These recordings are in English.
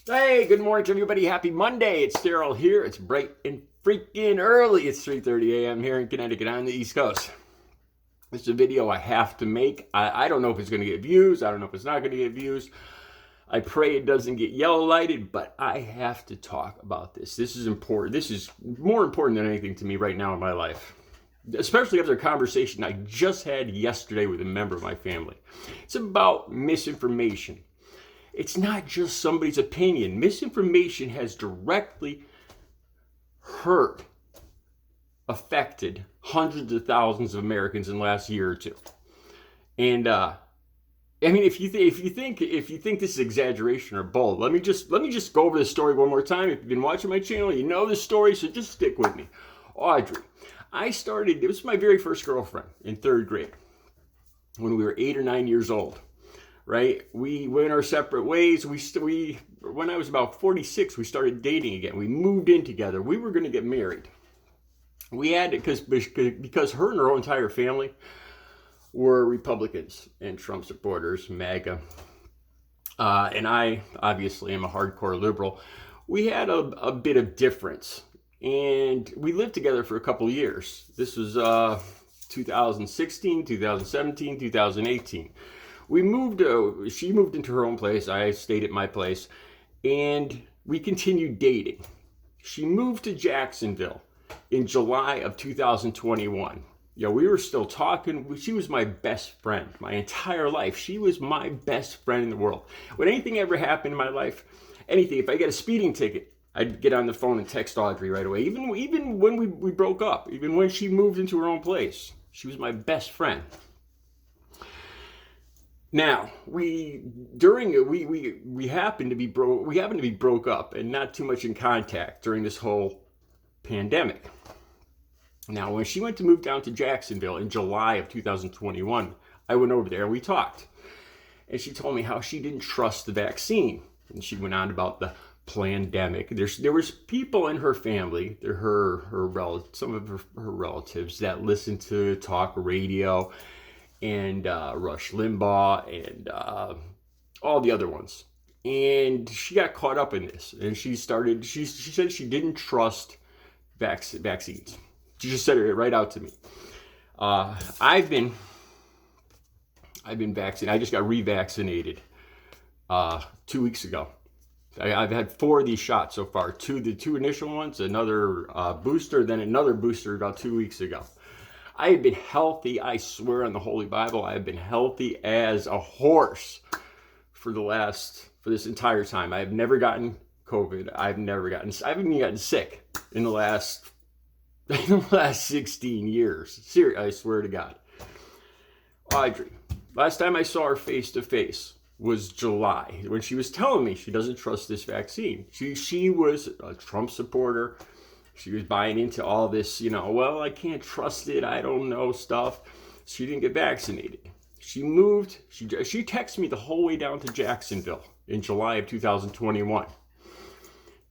Hey, good morning to everybody. Happy Monday. It's Daryl here. It's bright and freaking early. It's 3:30 a.m. here in Connecticut on the East Coast. This is a video I have to make. I don't know if it's going to get views. I don't know if it's not going to get views. I pray it doesn't get yellow lighted, but I have to talk about this. This is important. This is more important than anything to me right now in my life, especially after a conversation I just had yesterday with a member of my family. It's about misinformation. It's not just somebody's opinion. Misinformation has directly hurt, affected hundreds of thousands of Americans in the last year or two. And I mean, if you think this is exaggeration or bold, let me just go over this story one more time. If you've been watching my channel, you know this story, so just stick with me. Audrey, it was my very first girlfriend in third grade when we were 8 or 9 years old. Right? We went our separate ways. When I was about 46, we started dating again. We moved in together. We were going to get married. We had to, because her and her entire family were Republicans and Trump supporters, MAGA. And I obviously am a hardcore liberal. We had a bit of difference. And we lived together for a couple of years. This was 2016, 2017, 2018. She moved into her own place. I stayed at my place, and we continued dating. She moved to Jacksonville in July of 2021. We were still talking. She was my best friend my entire life. She was my best friend in the world. When anything ever happened in my life, if I get a speeding ticket, I'd get on the phone and text Audrey right away. Even when we broke up, even when she moved into her own place, she was my best friend. Now, we happened to be broke up and not too much in contact during this whole pandemic. Now, when she went to move down to Jacksonville in July of 2021, I went over there and we talked. And she told me how she didn't trust the vaccine. And she went on about the pandemic. There was people in her family, some of her relatives that listened to talk radio and Rush Limbaugh and all the other ones. And she got caught up in this. And she said she didn't trust vaccines. She just said it right out to me. I've been vaccinated. I just got revaccinated 2 weeks ago. I've had 4 of these shots so far. The two initial ones, another booster, then another booster about 2 weeks ago. I have been healthy, I swear on the Holy Bible, I have been healthy as a horse for this entire time. I have never gotten COVID. I haven't even gotten sick in the last 16 years. Seriously, I swear to God. Audrey, last time I saw her face to face was July, when she was telling me she doesn't trust this vaccine. She was a Trump supporter. She was buying into all this, well, I can't trust it, I don't know stuff. She didn't get vaccinated. She moved, she texted me the whole way down to Jacksonville in July of 2021.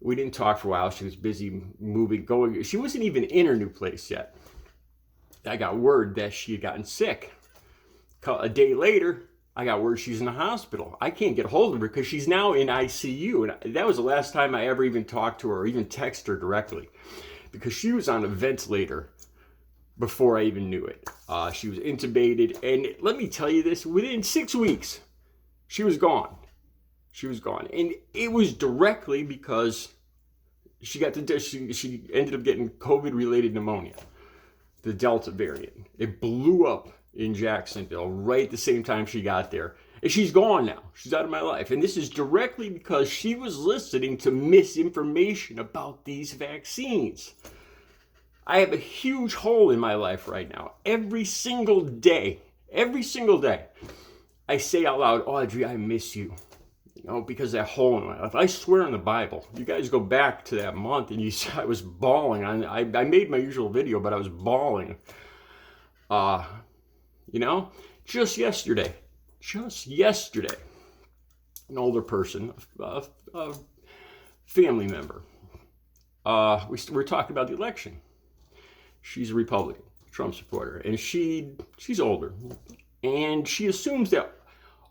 We didn't talk for a while. She was busy going. She wasn't even in her new place yet. I got word that she had gotten sick. A day later, I got word she's in the hospital. I can't get a hold of her because she's now in ICU. And that was the last time I ever even talked to her or even texted her directly, because she was on a ventilator before I even knew it. She was intubated. And let me tell you this, within 6 weeks, she was gone. She was gone. And it was directly because she ended up getting COVID-related pneumonia, the Delta variant. It blew up in Jacksonville right at the same time she got there. And she's gone now. She's out of my life. And this is directly because she was listening to misinformation about these vaccines. I have a huge hole in my life right now. Every single day, I say out loud, Audrey, I miss you. Because that hole in my life. I swear on the Bible. You guys go back to that month and I was bawling. I made my usual video, but I was bawling. Just yesterday, an older person, a family member, we're talking about the election. She's a Republican, Trump supporter, and she's older, and she assumes that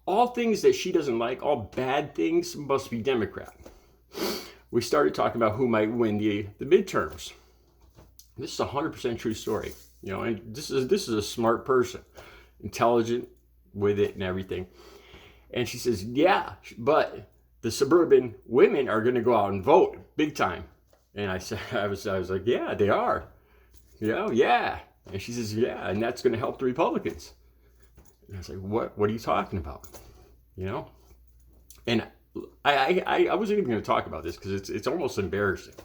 all things that she doesn't like, all bad things, must be Democrat. we started talking about who might win the midterms. This is a 100% true story, and this is a smart person, intelligent with it and everything. And she says, yeah, but the suburban women are going to go out and vote big time. And I said, I was like, yeah, they are. Yeah. And she says, yeah, and that's going to help the Republicans. And I was like, what are you talking about? And I wasn't even going to talk about this because it's almost embarrassing.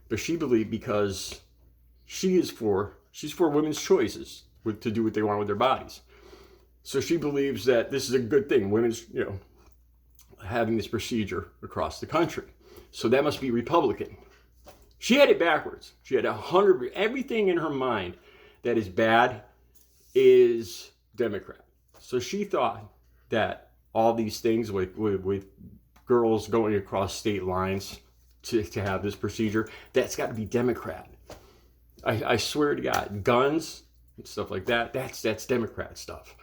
But she believed because she's for women's choices to do what they want with their bodies. So she believes that this is a good thing, women's, having this procedure across the country. So that must be Republican. She had it backwards. She had everything in her mind that is bad is Democrat. So she thought that all these things with girls going across state lines to have this procedure, that's got to be Democrat. I swear to God, guns and stuff like that, that's Democrat stuff.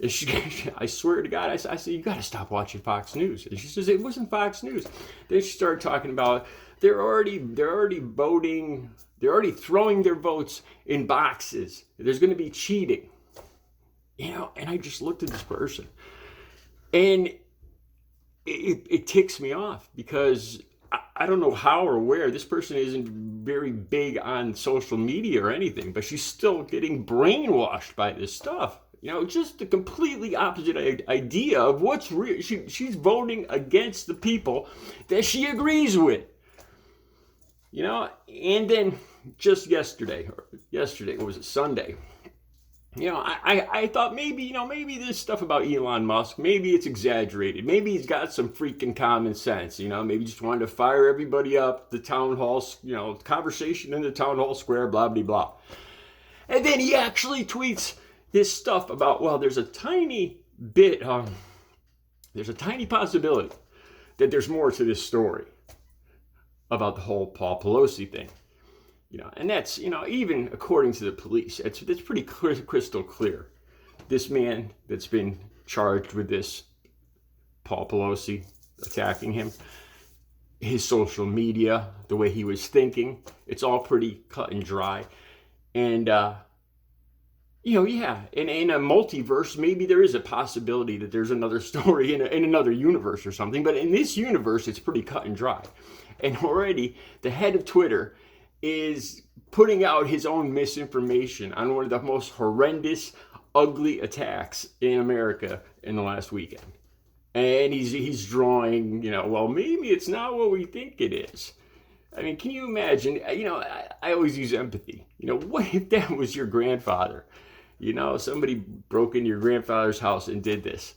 And I swear to God, I said, you got to stop watching Fox News. And she says, it wasn't Fox News. Then she started talking about they're already voting, they're already throwing their votes in boxes. There's going to be cheating. And I just looked at this person, and it ticks me off because I don't know how or where. This person isn't very big on social media or anything, but she's still getting brainwashed by this stuff. Just the completely opposite idea of what's real. She's voting against the people that she agrees with. And then just yesterday, what was it, Sunday? I thought maybe this stuff about Elon Musk, maybe it's exaggerated. Maybe he's got some freaking common sense, maybe just wanted to fire everybody up, the town hall, conversation in the town hall square, blah, blah, blah. And then he actually tweets this stuff about, well, there's a tiny possibility that there's more to this story about the whole Paul Pelosi thing. And that's, even according to the police, it's pretty crystal clear. This man that's been charged with this, Paul Pelosi attacking him, his social media, the way he was thinking, it's all pretty cut and dry. And, in a multiverse, maybe there is a possibility that there's another story in another universe or something. But in this universe, it's pretty cut and dry. And already the head of Twitter is putting out his own misinformation on one of the most horrendous, ugly attacks in America in the last weekend. And he's drawing, well, maybe it's not what we think it is. I mean, can you imagine? I always use empathy. What if that was your grandfather? Somebody broke into your grandfather's house and did this.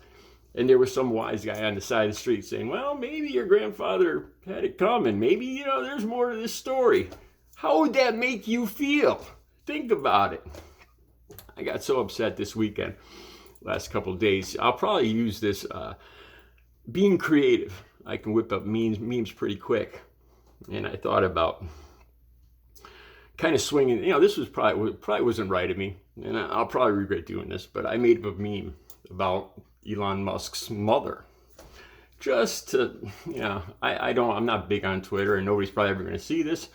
And there was some wise guy on the side of the street saying, well, maybe your grandfather had it coming. Maybe, there's more to this story. How would that make you feel? Think about it. I got so upset this weekend, last couple of days. I'll probably use this being creative. I can whip up memes pretty quick. And I thought about kind of swinging. This was probably wasn't right of me. And I'll probably regret doing this. But I made up a meme about Elon Musk's mother. Just to, I'm not big on Twitter, and nobody's probably ever going to see this.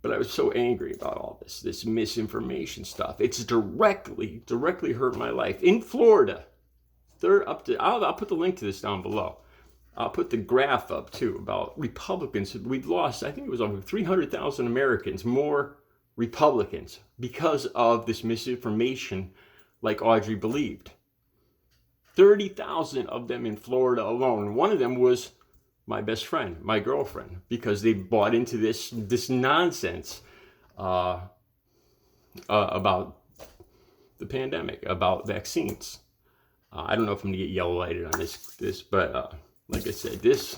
But I was so angry about all this misinformation stuff. It's directly hurt my life. In Florida, I'll put the link to this down below. I'll put the graph up too about Republicans. We've lost, I think it was over 300,000 Americans, more Republicans, because of this misinformation like Audrey believed. 30,000 of them in Florida alone. One of them was my best friend, my girlfriend, because they bought into this nonsense about the pandemic, about vaccines. I don't know if I'm gonna get yellow lighted on this, but like I said, this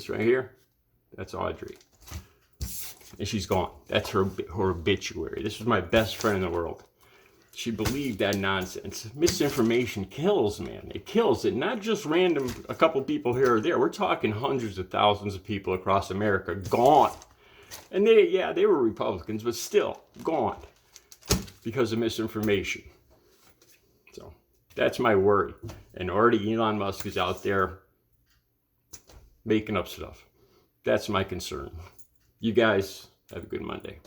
right here, that's Audrey, and she's gone. That's her obituary. This was my best friend in the world. She believed that nonsense. Misinformation kills, man. It kills it. Not just random, a couple people here or there. We're talking hundreds of thousands of people across America gone. And they were Republicans, but still gone because of misinformation. So that's my worry. And already Elon Musk is out there making up stuff. That's my concern. You guys have a good Monday.